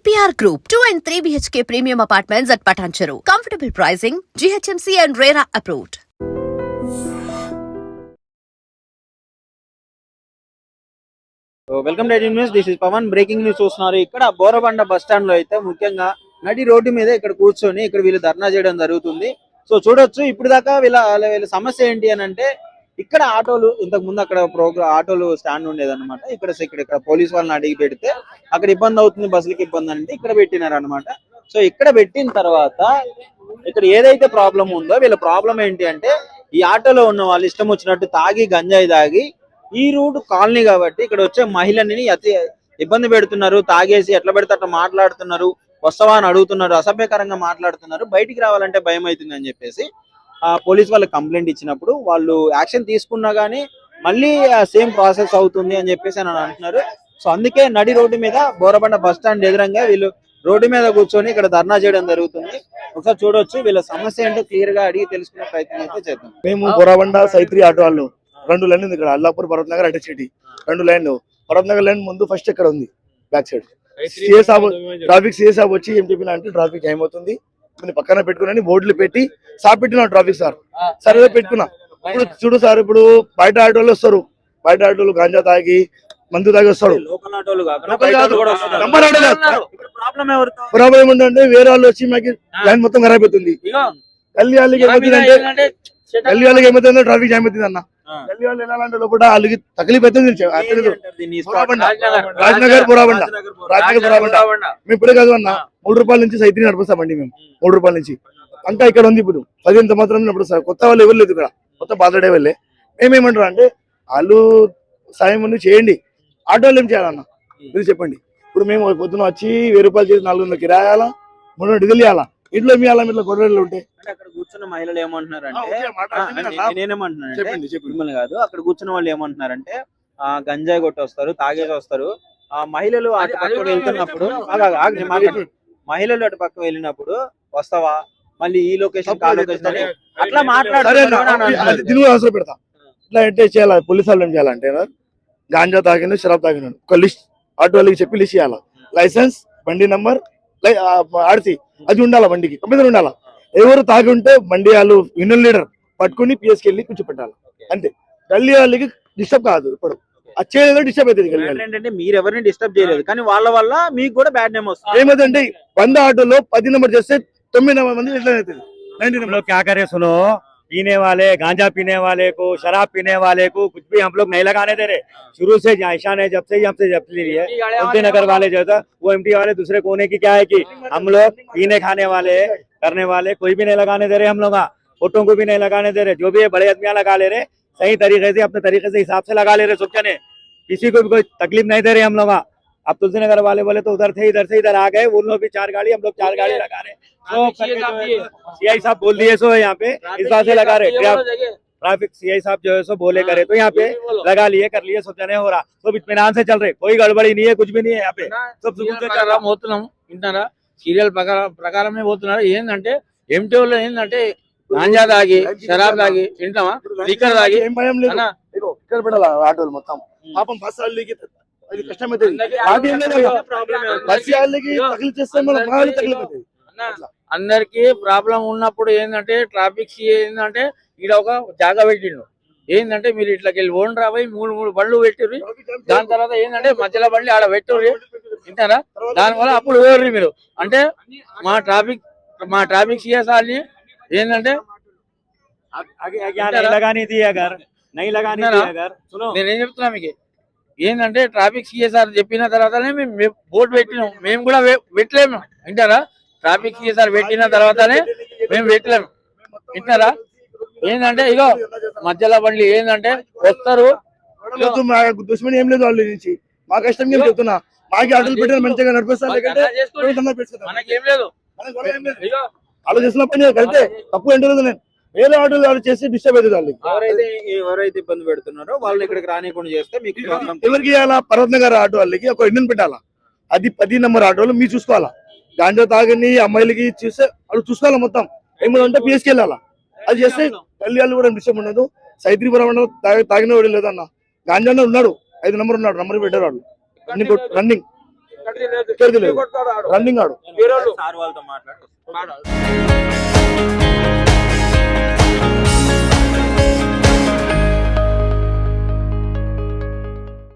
APR Group, 2 and 3 BHK premium apartments at Patancheru. Comfortable pricing, GHMC and RERA approved. Welcome to news. This is Pavan. Breaking news చూస్తున్నారు. ఇక్కడ Borabanda bus stand లో అయితే ముఖ్యంగా నడి road మీద ఇక్కడ కూర్చొని ఇక్కడ వీళ్ళు ధర్నా చేయడం జరుగుతుంది. సో చూడొచ్చు ఇప్పుడు దాకా వీళ్ళ సమస్య ఏంటి అని అంటే ఇక్కడ ఆటోలు ఇంతకు ముందు అక్కడ ఆటోలు స్టాండ్ ఉండేదన్నమాట. ఇక్కడ పోలీస్ వాళ్ళని అడిగి పెడితే అక్కడ ఇబ్బంది అవుతుంది, బస్సులకి ఇబ్బంది అంటే ఇక్కడ పెట్టినారు అనమాట. సో ఇక్కడ పెట్టిన తర్వాత ఇక్కడ ఏదైతే ప్రాబ్లం ఉందో వీళ్ళ ప్రాబ్లం ఏంటి అంటే ఈ ఆటోలో ఉన్న వాళ్ళు ఇష్టం వచ్చినట్టు తాగి గంజాయి తాగి ఈ రూట్ కాలనీ కాబట్టి ఇక్కడ వచ్చే మహిళని అతి ఇబ్బంది పెడుతున్నారు. తాగేసి ఎట్లా పెడితే అట్లా మాట్లాడుతున్నారు, వస్తావా అని అడుగుతున్నారు, అసభ్యకరంగా మాట్లాడుతున్నారు. బయటికి రావాలంటే భయం అవుతుంది అని చెప్పేసి పోలీస్ వాళ్ళకి కంప్లైంట్ ఇచ్చినప్పుడు వాళ్ళు యాక్షన్ తీసుకున్నా గానీ మళ్ళీ సేమ్ ప్రాసెస్ అవుతుంది అని చెప్పేసి అని అంటున్నారు. సో అందుకే నడి రోడ్డు మీద బోరబండ బస్ స్టాండ్ ఎదురంగా వీళ్ళు రోడ్డు మీద కూర్చొని ఇక్కడ ధర్నా చేయడం జరుగుతుంది. ఒకసారి చూడొచ్చు. వీళ్ళ సమస్య ఏంటో క్లియర్ గా అడిగి తెలుసుకునే ప్రయత్నం అయితే చేద్దాం. మేము బోరబండ సైత్రి ఆటో వాళ్ళు 2 లైన్ ఉంది ఇక్కడ. అల్లాపూర్ భరత్ నగర్ అటే సిటీ 2 లైన్లు. భరత్ నగర్ లైన్ ముందు ఫస్ట్ ఎక్కడ ఉంది బ్యాక్ సైడ్ ట్రాఫిక్ సిఏ సాబ్ వచ్చి ఏం చెప్పినా అంటే ట్రాఫిక్ జామ్ అవుతుంది, పక్కన పెట్టుకుని బోర్డులు పెట్టి సార్ పెట్టినా ట్రాఫిక్ సార్ సరే పెట్టుకున్నా. ఇప్పుడు చూడు సార్, ఇప్పుడు బయట ఆటోలు వస్తారు, బయట ఆటోలు గాంజా తాగి మందు తాగి వస్తాడు. ప్రాబ్లం ఏమంటే వేరే వాళ్ళు వచ్చి మాకు లైన్ మొత్తం ఖరాబ్ అవుతుంది. గల్లీ వాళ్ళకి ఏమవుతుందంటే ట్రాఫిక్ జామ్ అవుతుంది అన్న. గల్లీ వాళ్ళు వెళ్ళాలంటే లోపల వాళ్ళకి తక్లీఫ్ అవుతుంది. రాజ్నగర్ బోరబండ మేము ఇప్పుడే కాదు అన్న, 3 రూపాయల నుంచి సైత్రి నడిపిస్తామండి మేము. 3 రూపాయల నుంచి అంతా ఇక్కడ ఉంది. ఇప్పుడు 15 సంవత్సరం నడుపుతారు. కొత్త వాళ్ళు ఎవరు లేదు ఇక్కడ, కొత్త బాధడే వాళ్ళే. మేమేమంటారు అంటే వాళ్ళు సాయం చేయండి, ఆటోలు ఏం చేయాలన్న మీరు చెప్పండి. ఇప్పుడు మేము పొద్దున వచ్చి 1000 రూపాయలు చేసి 400 కిరాయాలా, 300 డీజిల్ ఇవ్వాలా. ఇంట్లో మీ అలా ఇట్లా గొడవలు ఉంటాయి. అక్కడ కూర్చున్న మహిళలు ఏమంటున్నారంటే మిమ్మల్ని కాదు, అక్కడ కూర్చున్న వాళ్ళు ఏమంటున్నారంటే గంజాయి కొట్టి వస్తారు, తాగేసి వస్తారు. ఆ మహిళలు అటు పక్క వెళ్తున్నప్పుడు అటు పక్క వెళ్ళినప్పుడు వస్తావా మళ్ళీ ఈ లొకేషన్ అట్లా మాట్లాడారు. అవసరం పెడతా ఇట్లా అంటే చేయాలి. పోలీసు వాళ్ళు ఏం చేయాలంటే గాంజా తాగిన షరాబ్ తాగిన ఒక లిస్ట్ ఆటో వాళ్ళకి చెప్పి లిస్ట్ చేయాలా. లైసెన్స్, బండి నంబర్, ఆర్సీ అది ఉండాలా, బండికి కంప్యూటర్ ఉండాలా. ఎవరు తాగి ఉంటే బండి వాళ్ళు యూనియన్ లీడర్ పట్టుకుని పిఎస్కి వెళ్ళి కూర్చోపెట్టాలి అంతే. గల్లీ వాళ్ళకి డిస్టర్బ్ కాదు. ఇప్పుడు వచ్చేదో డిస్టర్బ్ అవుతుంది. ఏంటంటే మీరు ఎవరిని డిస్టర్బ్ చేయలేదు కానీ వాళ్ళ వల్ల మీకు కూడా బ్యాడ్ నేమ్ వస్తుంది. ఏమైందంటే 100 ఆటోలో 10 నెంబర్ చేస్తే 9 మంది ఎట్లా అవుతుంది. 90 నెంబర్ क्या करे सुनो, पीने वाले गांजा पीने वाले को, शराब पीने वाले को कुछ भी हम लोग नहीं लगाने दे रहे. शुरू से ऐसा नहीं, जब से हमसे जब ली है उनके नगर वाले जो था वो एमटी वाले दूसरे कोने की क्या है कि हम लोग पीने खाने वाले करने वाले कोई भी नहीं लगाने दे रहे. हम लोग फोटो को भी नहीं लगाने दे रहे. जो भी बड़े आदमियां लगा ले रहे सही तरीके से अपने तरीके से हिसाब से लगा ले रहे. सब जने किसी को भी कोई तकलीफ नहीं दे रहे हम लोग. अब तुलसी नगर वाले बोले तो उधर से इधर आ गए. उन लोग भी 4 गाड़ी, हम लोग 4 गाड़ी लगा रहे. सीआई साहब बोल दिए सो यहाँ पे इस बात से लगा रहे. ट्रैफिक सीआई साहब जो है सो बोले करे तो यहाँ पे लगा लिए, कर लिए, सब जने हो रहा. सब इत्मीनान से चल रहे, कोई गड़बड़ी नहीं है, कुछ भी नहीं है. यहाँ पे सब सुकून से चल रहा. వింటారా సీరియల్ ప్రకారమే పోతున్నారు. ఏంటంటే ఎంటీఓలో ఏంటంటే గాంజా తాగి షరాబ్ తాగి తింటామా, లిక్కర్ తాగి ఏం భయం లేదు. ఇక్కడ పెట్టాలి ఆటోలు మొత్తం. పాపం బస్ వాళ్ళకి అది కష్టమవుతుంది. బస్ వాళ్ళకి తగిలి చేస్తే మనం తగిలిపోతుంది. అందరికి ప్రాబ్లం ఉన్నప్పుడు ఏంటంటే ట్రాఫిక్ ఏంటంటే ఈడ ఒక జాగా పెట్టిండు. ఏంటంటే మీరు ఇట్లకి వెళ్ళి ఓన్ రాబోయి 3 బండ్లు పెట్టిర్రు. దాని తర్వాత ఏంటంటే మధ్యలో బండి ఆడ పెట్టుర్రి వింటారా. దానివల్ల అప్పుడు వేర్రి మీరు అంటే మా ట్రాఫిక్ సిఎస్ఆర్ని ఏంటంటే నేనేం చెప్తున్నా మీకు ఏంటంటే ట్రాఫిక్ సిఎస్ఆర్ చెప్పిన తర్వాతనే మేము బోర్డు పెట్టినాం. మేము కూడా పెట్టలేము వింటారా. ట్రాఫిక్ సిఎస్ఆర్ పెట్టిన తర్వాతనే మేము పెట్టలేము వింటారా. ఏంటంటే ఇగో మధ్యలో బండ్లు ఏంటంటే వస్తారు. దుష్మని ఏం లేదు వాళ్ళ నుంచి. మా కష్టం ఏం చెప్తున్నా, మాకి ఆటోలు పెట్టిన మంచిగా నడిపిస్తాను. మనకేం లేదు, ఆలోచిస్తున్న పని కలితే తప్పు ఏంటో నేను వేరే ఆటోలు వాళ్ళు చేసి డిస్టర్బ్ అవుతుంది. వాళ్ళకి ఎవరైతే ఇబ్బంది పెడుతున్నారో వాళ్ళు ఇక్కడికి రానికుండా చేస్తే మీకు ఎవరికి ఇవ్వాలా? పర్వత్ నగర్ ఆటో వాళ్ళకి ఒక ఇండియన్ పెట్టాలా. అది 10 నెంబర్ ఆటోలు మీరు చూసుకోవాలా. గాంజా తాగని అమ్మాయిలకి చూస్తే వాళ్ళు చూసుకోవాలా. మొత్తం ఏమంటే పిఎస్కి వెళ్ళాలా. అది చేస్తే తల్లి వాళ్ళు కూడా డిస్టర్బ్ ఉండదు. సైత్రి బోరబండ తాగిన వాడు లేదన్న. గాంజా ఉన్నాడు, 5 నెంబర్ ఉన్నాడు, నెంబర్ పెట్టారు వాళ్ళు రన్నింగ్. ఇక్కడిది లేదు రన్నింగ్ ఆడు సార్ వాళ్ళతో మాట్లాడు